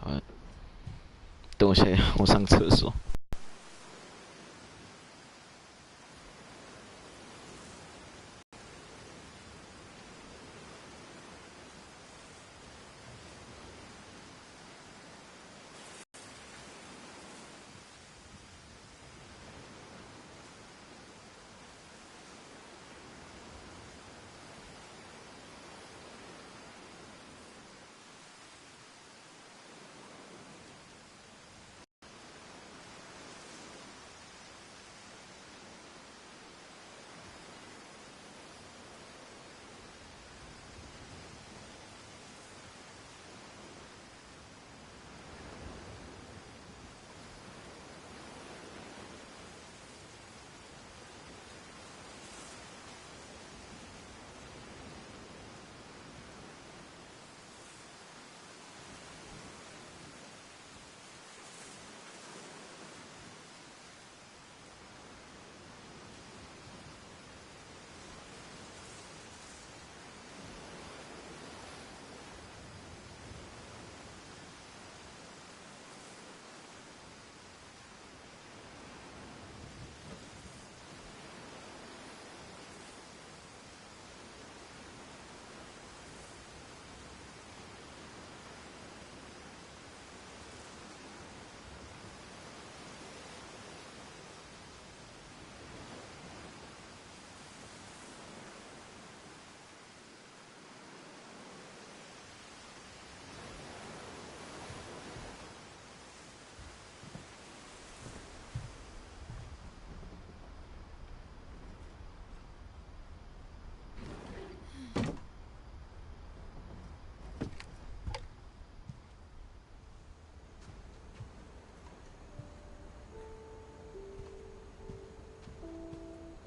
好，等我一下，我上厕所。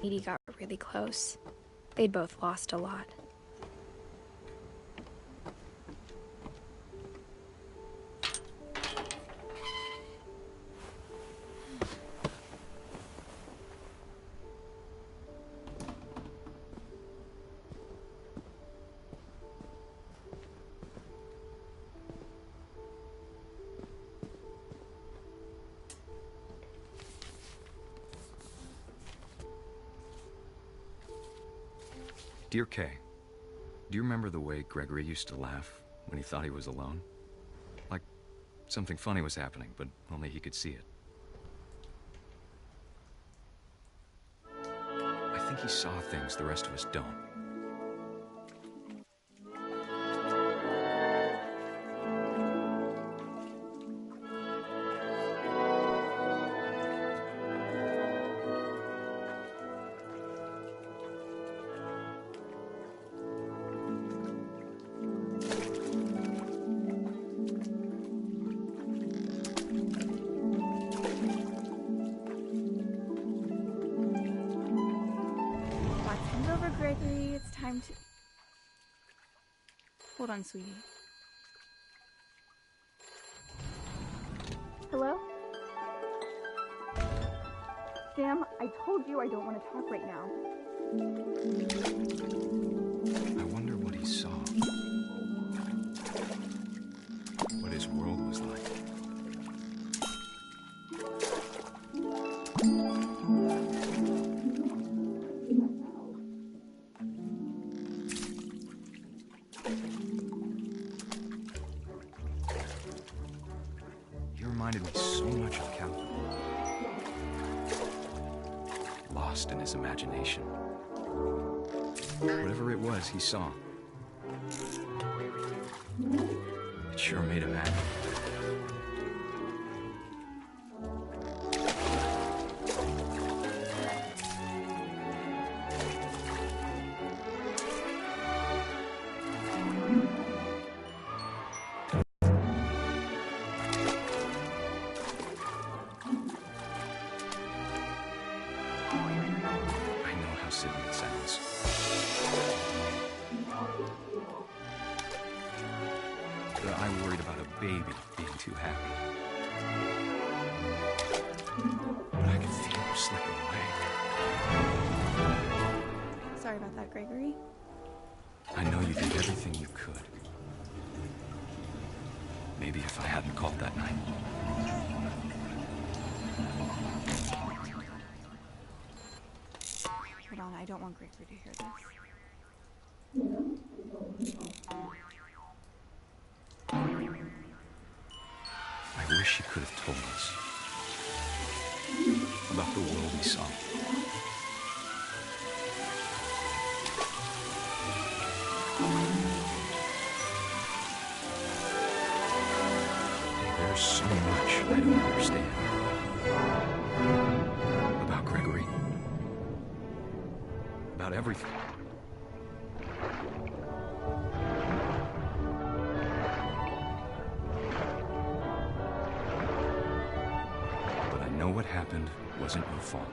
Edie got really close. They'd both lost a lot. Dear Kay, do you remember the way Gregory used to laugh when he thought he was alone? Like something funny was happening, but only he could see it. I think he saw things the rest of us don't. Gregory, it's time to... Hold on, sweetie. Hello? Sam, I told you I don't want to talk right now. I wonder what he saw. What his world was like. Reminded me so much of Calvin. Lost in his imagination. Whatever it was he saw, it sure made him happy. Silly it sounds. But I worried about a baby being too happy. But I could feel him slipping away. Sorry about that, Gregory. I know you did everything you could. Maybe if I hadn't called that night. Hold on, I don't want Gregory to hear this. I wish he could have told us about the world he saw. There's so much I don't understand about Gregory. About everything. But I know what happened wasn't your fault.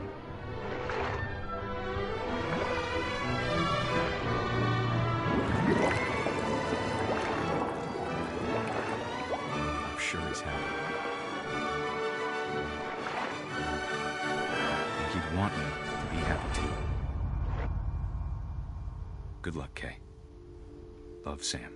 I'm sure he's happy. And he'd want me to be happy too. Good luck, Kay. Love, Sam.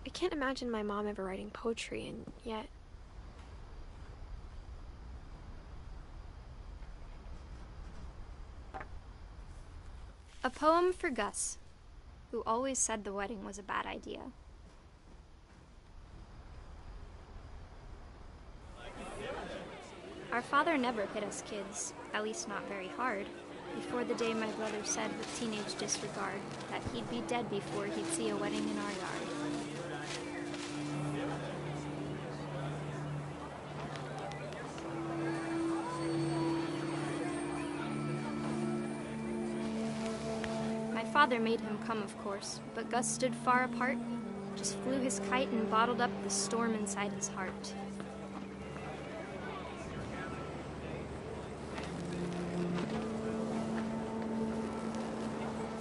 I can't imagine my mom ever writing poetry, and yet... A poem for Gus, who always said the wedding was a bad idea. Our father never hit us kids, at least not very hard, before the day my brother said with teenage disregard that he'd be dead before he'd see a wedding in our yard. My father made him come, of course, but Gus stood far apart, just flew his kite and bottled up the storm inside his heart.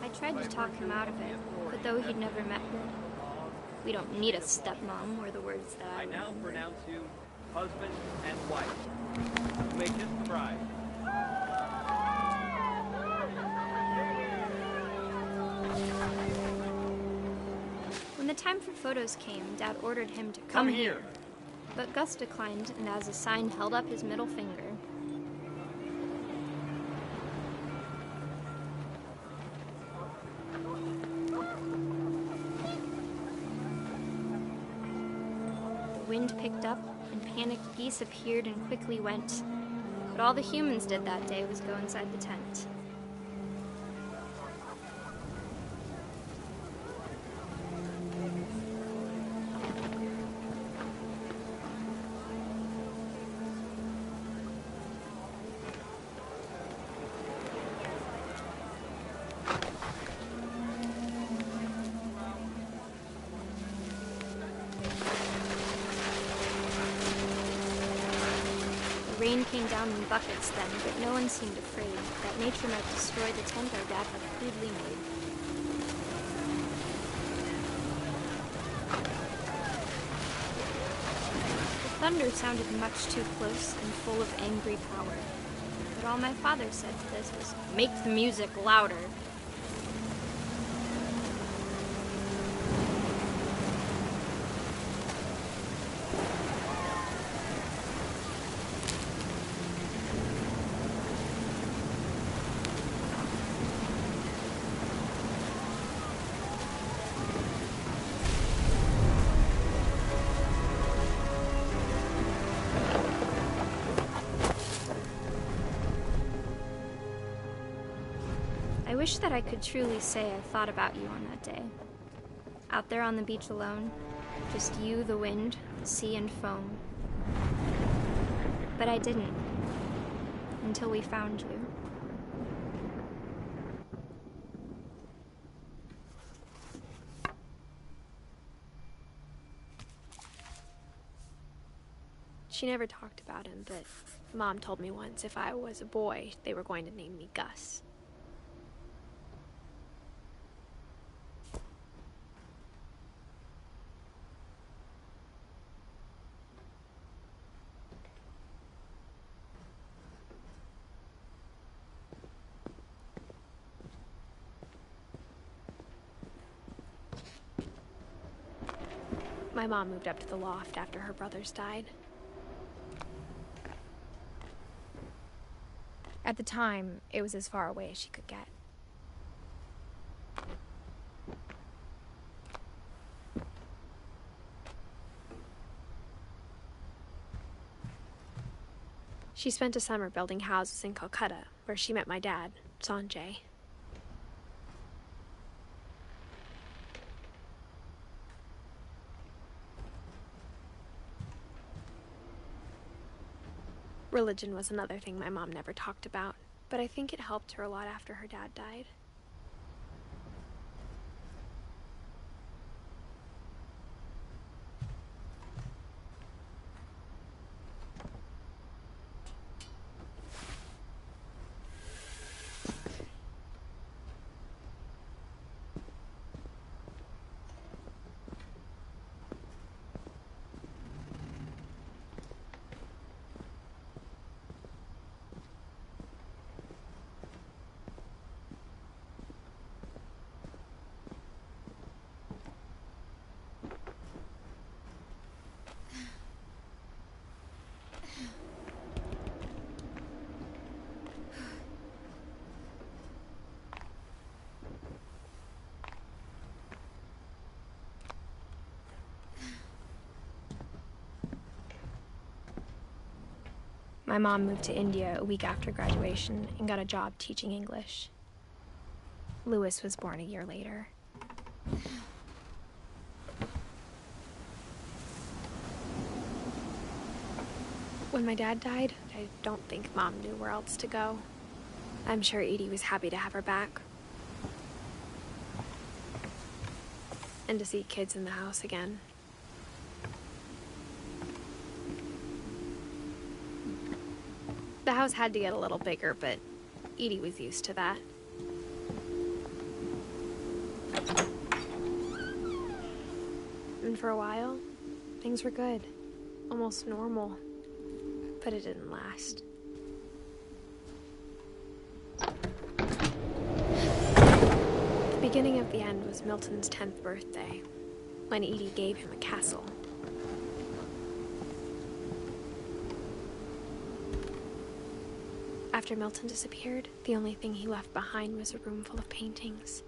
I tried to talk him out of it, but though he'd never met her, "We don't need a stepmom," were the words that I now remembered. pronounce you husband and wife. You may kiss the bride. When the time for photos came, Dad ordered him to come here. But Gus declined, and as a sign held up his middle finger. The wind picked up, and panicked geese appeared and quickly went. But all the humans did that day was go inside the tent. The rain came down in buckets then, but no one seemed afraid that nature might destroy the tent our dad had crudely made. The thunder sounded much too close and full of angry power. But all my father said to this was, "Make the music louder." I wish that I could truly say I thought about you on that day. Out there on the beach alone, just you, the wind, the sea, and foam. But I didn't, until we found you. She never talked about him, but Mom told me once if I was a boy, they were going to name me Gus. My mom moved up to the loft after her brothers died. At the time, it was as far away as she could get. She spent a summer building houses in Calcutta, where she met my dad, Sanjay. Religion was another thing my mom never talked about, but I think it helped her a lot after her dad died. My mom moved to India a week after graduation and got a job teaching English. Louis was born a year later. When my dad died, I don't think Mom knew where else to go. I'm sure Edie was happy to have her back. And to see kids in the house again. The house had to get a little bigger, but Edie was used to that. And for a while, things were good. Almost normal. But it didn't last. The beginning of the end was Milton's 10th birthday, when Edie gave him a castle. After Milton disappeared, the only thing he left behind was a room full of paintings.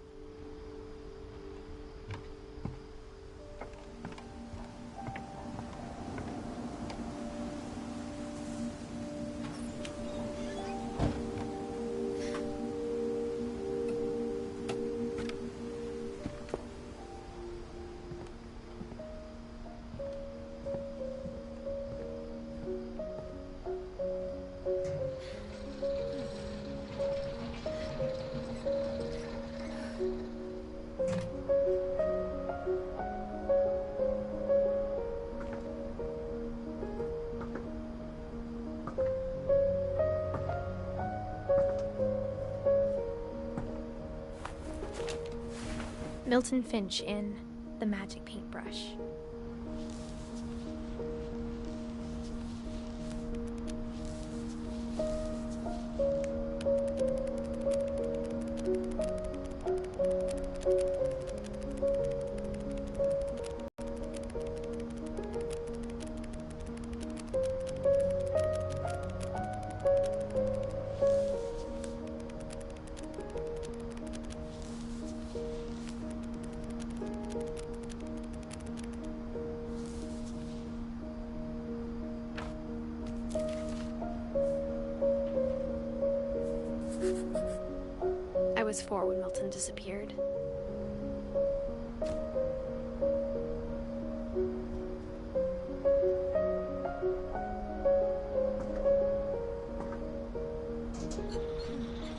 Milton Finch in The Magic Paintbrush. I was 4 when Milton disappeared.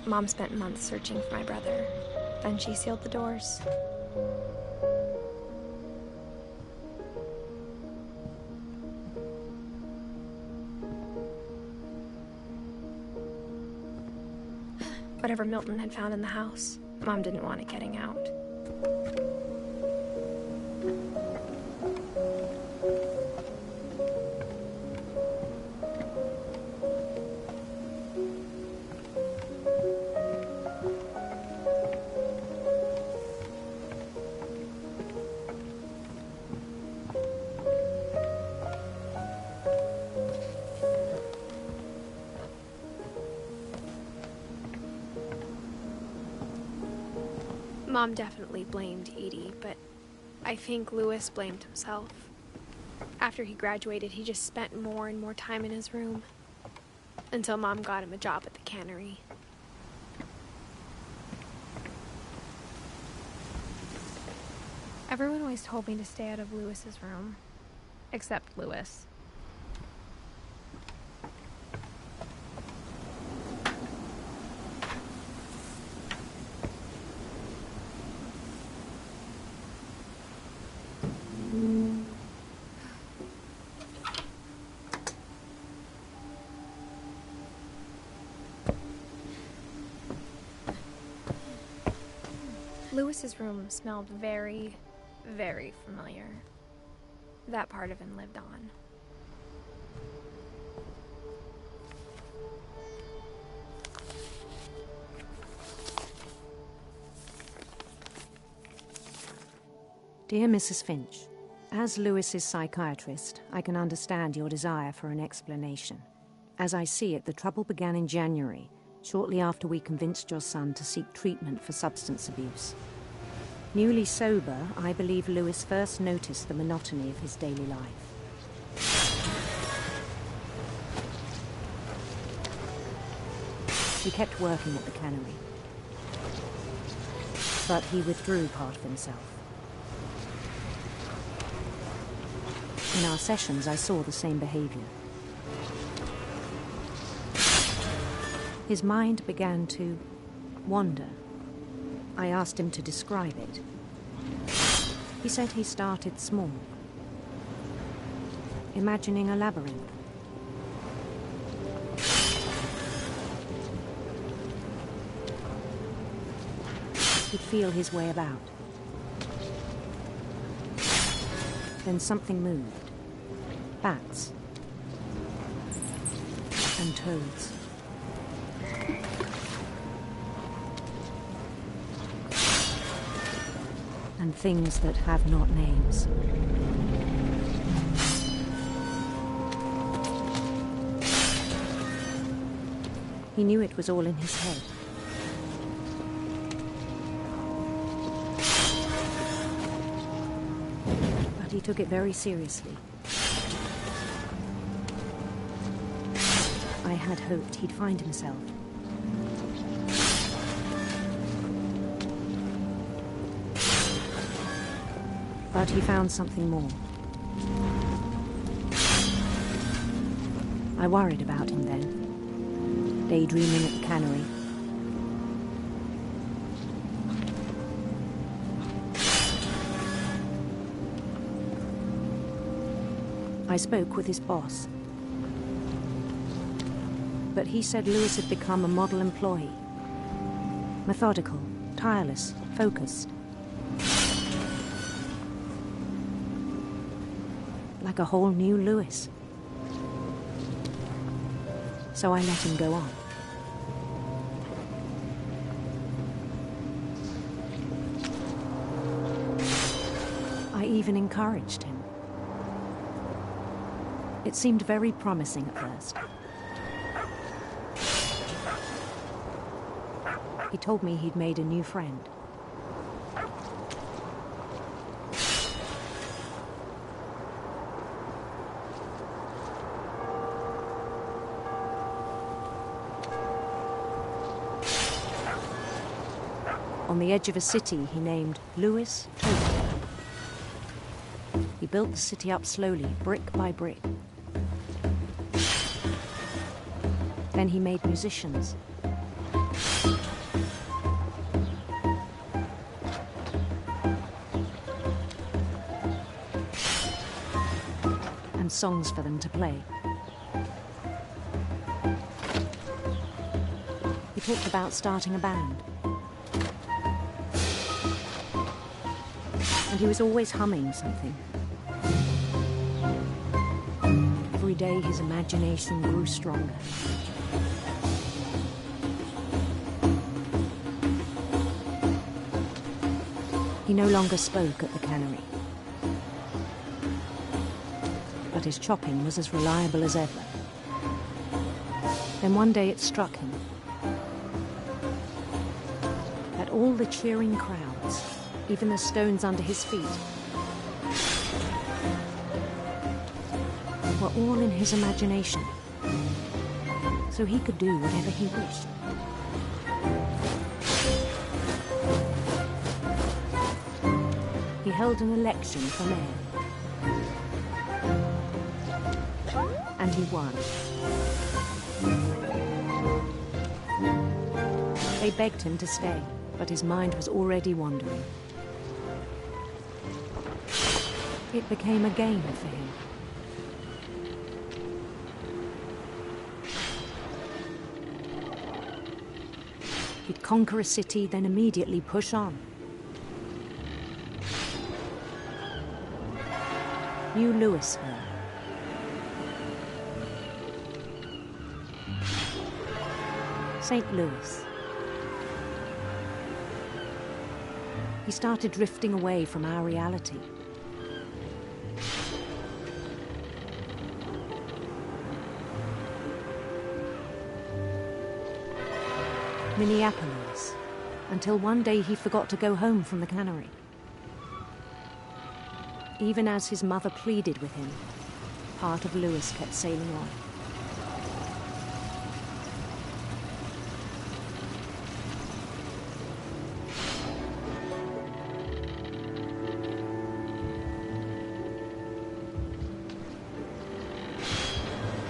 Mom spent months searching for my brother. Then she sealed the doors. Whatever Milton had found in the house, Mom didn't want it getting out. Mom definitely blamed Edie, but I think Louis blamed himself. After he graduated, he just spent more and more time in his room. Until Mom got him a job at the cannery. Everyone always told me to stay out of Louis's room. Except Louis. Louis's room smelled very, very familiar. That part of him lived on. Dear Mrs. Finch, as Louis's psychiatrist, I can understand your desire for an explanation. As I see it, the trouble began in January, shortly after we convinced your son to seek treatment for substance abuse. Newly sober, I believe Louis first noticed the monotony of his daily life. He kept working at the cannery, but he withdrew part of himself. In our sessions, I saw the same behavior. His mind began to wander. I asked him to describe it. He said he started small, imagining a labyrinth. He'd feel his way about. Then something moved. Bats and toads. And things that have not names. He knew it was all in his head. But he took it very seriously. I had hoped he'd find himself. But he found something more. I worried about him then, daydreaming at the cannery. I spoke with his boss. But he said Louis had become a model employee. Methodical, tireless, focused. Like a whole new Louis. So I let him go on. I even encouraged him. It seemed very promising at first. He told me he'd made a new friend. On the edge of a city he named Louis Tokyo. He built the city up slowly, brick by brick. Then he made musicians. And songs for them to play. He talked about starting a band. And he was always humming something. Every day his imagination grew stronger. He no longer spoke at the cannery. But his chopping was as reliable as ever. Then one day it struck him that all the cheering crowds, even the stones under his feet, were all in his imagination, so he could do whatever he wished. He held an election for mayor, and he won. They begged him to stay, but his mind was already wandering. It became a game for him. He'd conquer a city, then immediately push on. New Louisville. St. Louis. He started drifting away from our reality. Minneapolis, until one day he forgot to go home from the cannery. Even as his mother pleaded with him, part of Louis kept sailing on.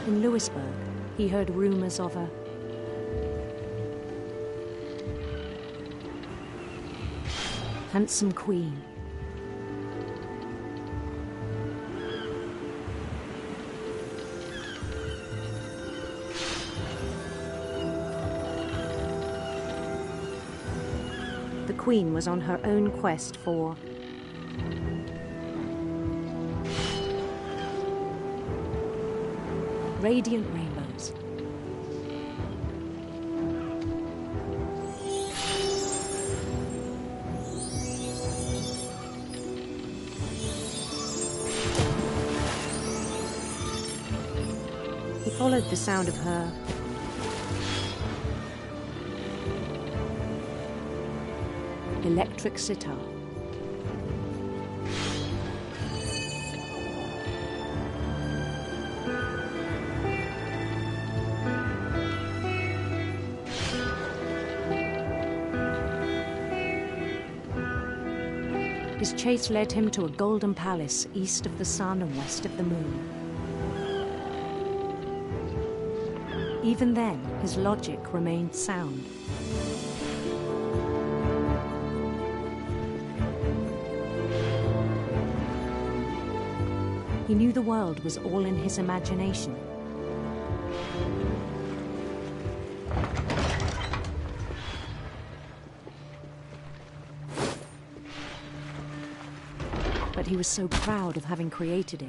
In Louisburg, he heard rumors of a handsome queen. The queen was on her own quest for radiant rainbows. He followed the sound of her electric sitar. His chase led him to a golden palace east of the sun and west of the moon. Even then, his logic remained sound. He knew the world was all in his imagination. But he was so proud of having created it.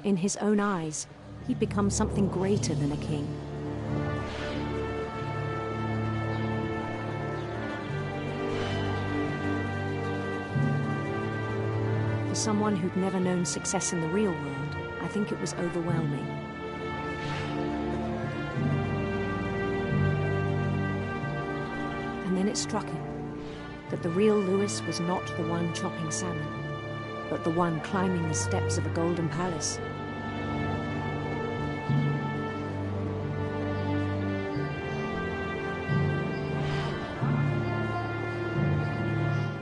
In his own eyes, he'd become something greater than a king. For someone who'd never known success in the real world, I think it was overwhelming. And then it struck him that the real Louis was not the one chopping salmon, but the one climbing the steps of a golden palace.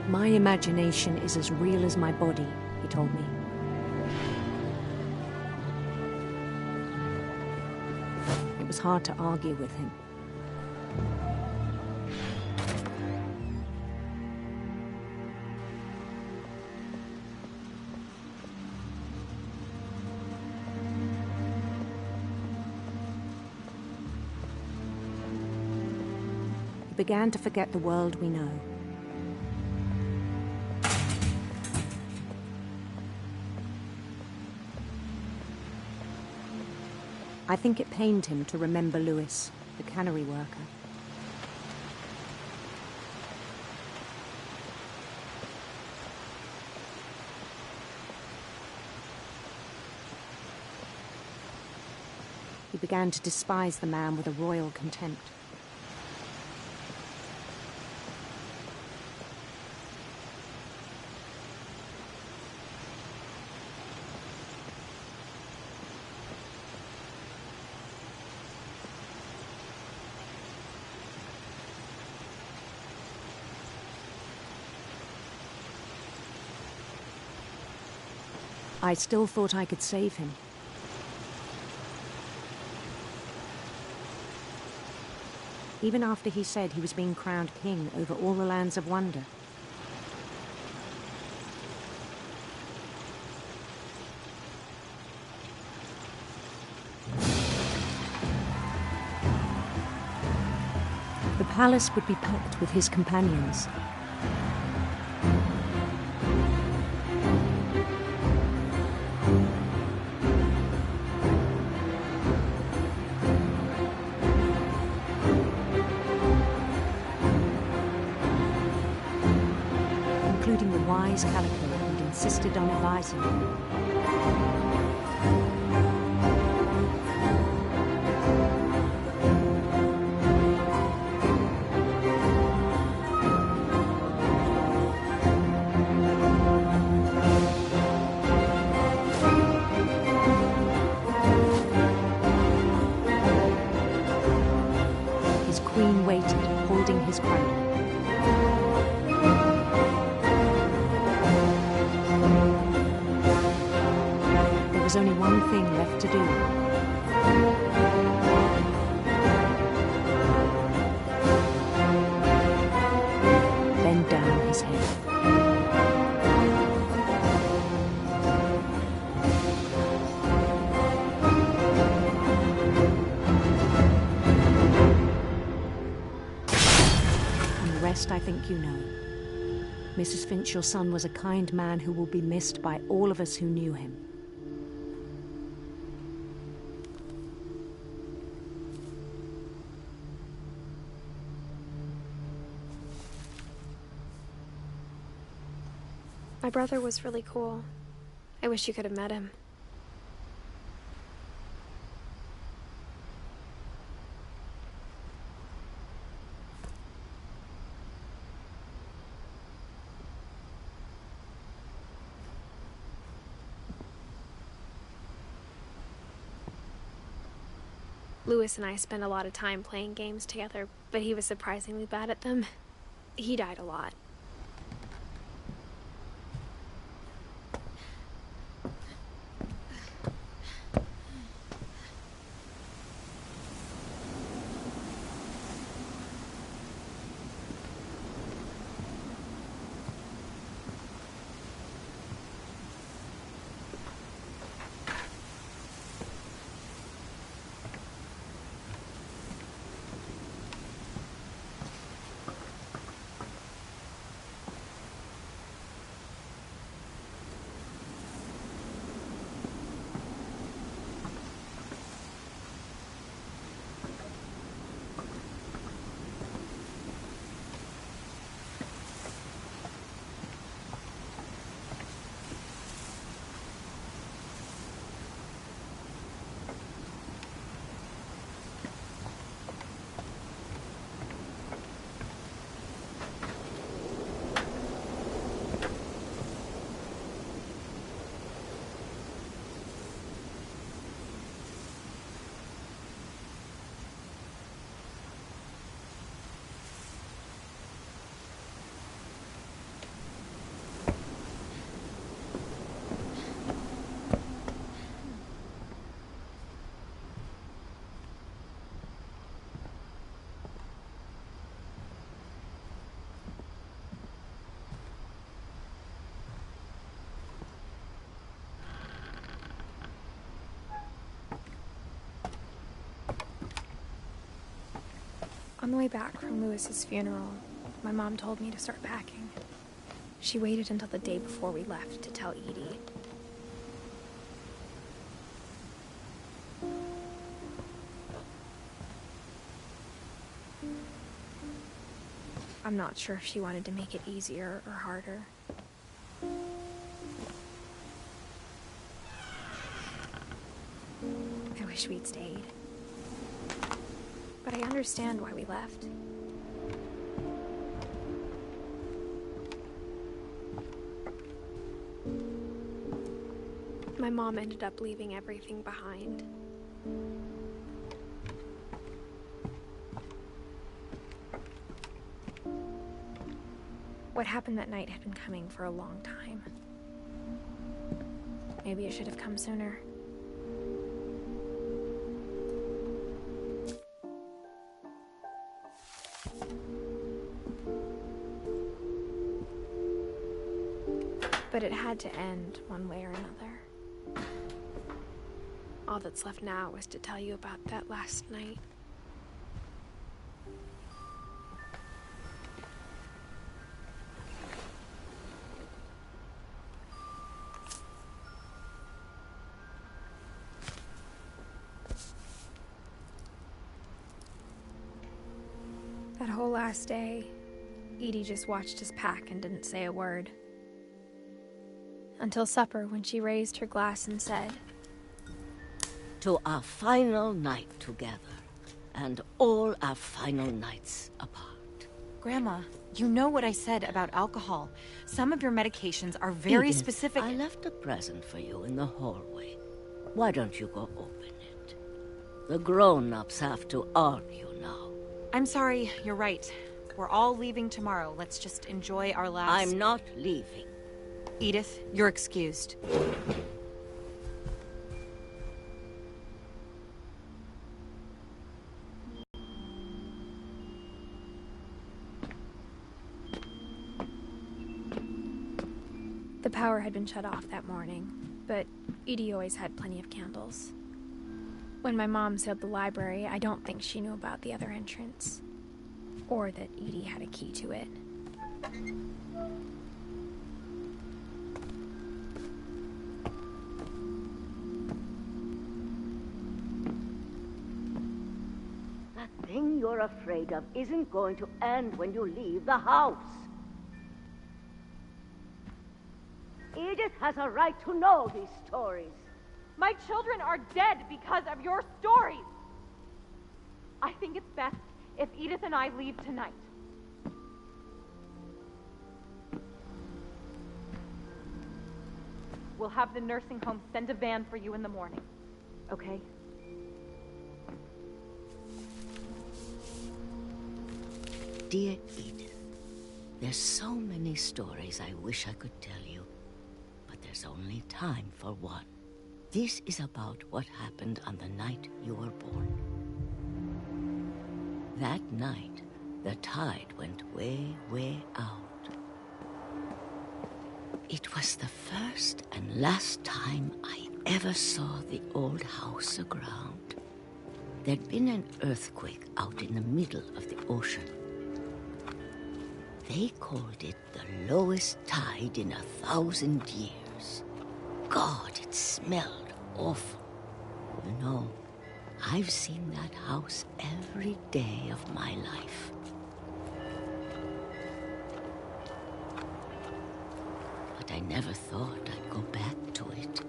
My imagination is as real as my body, he told me. It was hard to argue with him. He began to forget the world we know. I think it pained him to remember Louis, the cannery worker. He began to despise the man with a royal contempt. I still thought I could save him. Even after he said he was being crowned king over all the lands of wonder. The palace would be packed with his companions. Including the wise Calico who'd insisted on advising him. His queen waited, holding his crown. There was only one thing left to do. Bend down his head. And the rest I think you know. Mrs. Finch, your son was a kind man who will be missed by all of us who knew him. My brother was really cool. I wish you could have met him. Lewis and I spent a lot of time playing games together, but he was surprisingly bad at them. He died a lot. On the way back from Lewis's funeral, my mom told me to start packing. She waited until the day before we left to tell Edie. I'm not sure if she wanted to make it easier or harder. I wish we'd stayed. but I understand why we left. My mom ended up leaving everything behind. What happened that night had been coming for a long time. Maybe it should have come sooner. But it had to end one way or another. All that's left now is to tell you about that last night. That whole last day, Edie just watched us pack and didn't say a word. Until supper, when she raised her glass and said, "To our final night together, and all our final nights apart." Grandma, you know what I said about alcohol. Some of your medications are very Edith, specific. I left a present for you in the hallway. Why don't you go open it? The grown-ups have to argue now. I'm sorry, you're right. We're all leaving tomorrow. Let's just enjoy our last... I'm not leaving. Edith, you're excused. the power had been shut off that morning, but Edie always had plenty of candles. When my mom sealed the library, I don't think she knew about the other entrance, or that Edie had a key to it. That thing you're afraid of isn't going to end when you leave the house. Edith has a right to know these stories. My children are dead because of your stories. I think it's best if Edith and I leave tonight. We'll have the nursing home send a van for you in the morning, okay? Dear Edith, there's so many stories I wish I could tell you, but there's only time for one. This is about what happened on the night you were born. That night, the tide went way, way out. It was the first and last time I ever saw the old house aground. There'd been an earthquake out in the middle of the ocean. They called it the lowest tide in 1,000 years. God, it smelled awful. You know, I've seen that house every day of my life. But I never thought I'd go back to it.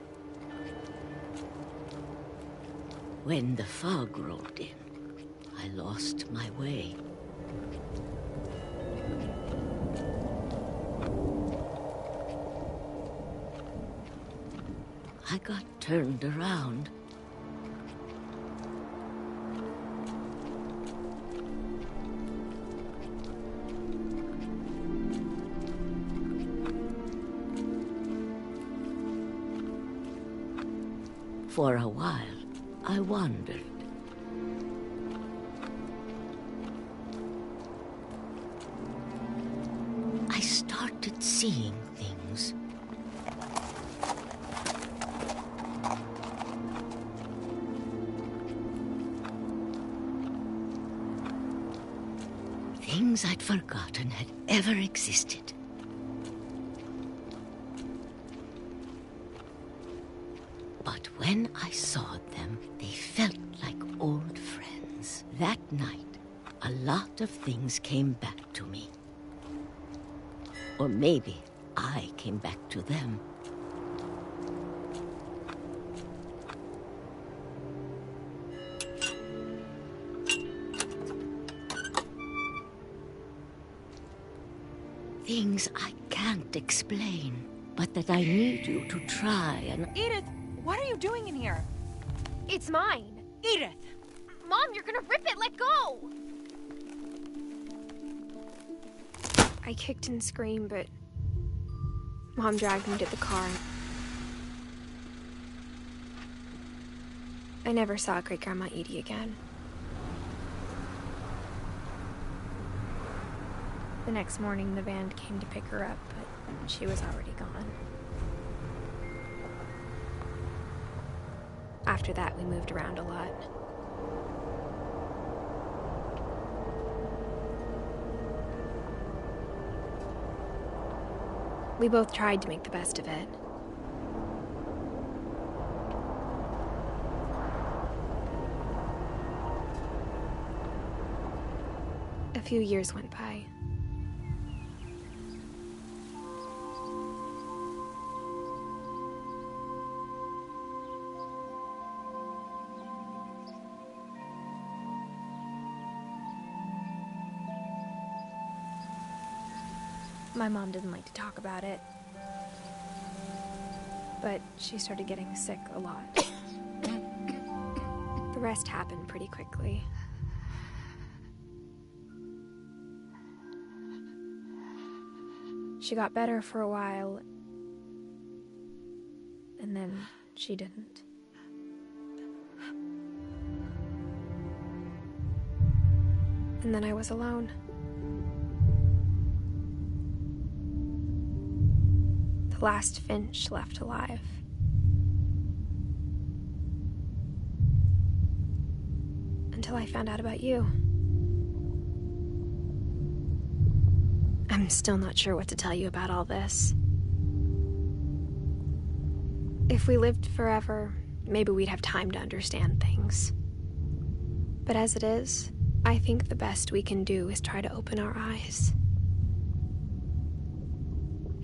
When the fog rolled in, I lost my way. I got turned around. For a while, I wandered. I started seeing things. Things I'd forgotten had ever existed. But when I saw them, they felt like old friends. That night, a lot of things came back to me. Or maybe I came back to them. things I can't explain, but that I need you to try and... Edith, what are you doing in here? It's mine. Edith! Mom, you're gonna rip it! Let go! I kicked and screamed, but Mom dragged me to the car. I never saw Great-Grandma Edie again. The next morning, the van came to pick her up, but she was already gone. After that, we moved around a lot. We both tried to make the best of it. A few years went by. My mom didn't like to talk about it, but she started getting sick a lot. The rest happened pretty quickly. She got better for a while, and then she didn't. And then I was alone. The last Finch left alive. Until I found out about you. I'm still not sure what to tell you about all this. If we lived forever, maybe we'd have time to understand things. But as it is, I think the best we can do is try to open our eyes.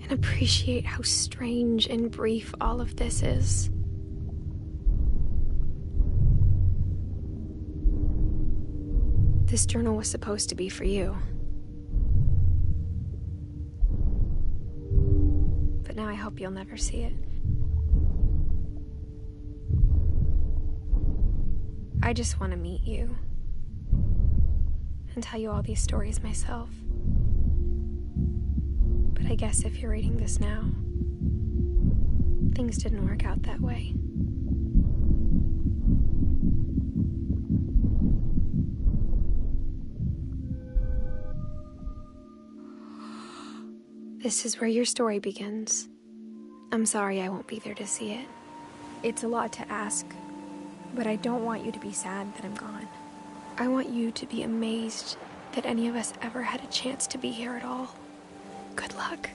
And appreciate how strange and brief all of this is. This journal was supposed to be for you. But now I hope you'll never see it. I just want to meet you. And tell you all these stories myself. But I guess if you're reading this now, things didn't work out that way. This is where your story begins. I'm sorry I won't be there to see it. It's a lot to ask, but I don't want you to be sad that I'm gone. I want you to be amazed that any of us ever had a chance to be here at all. Good luck.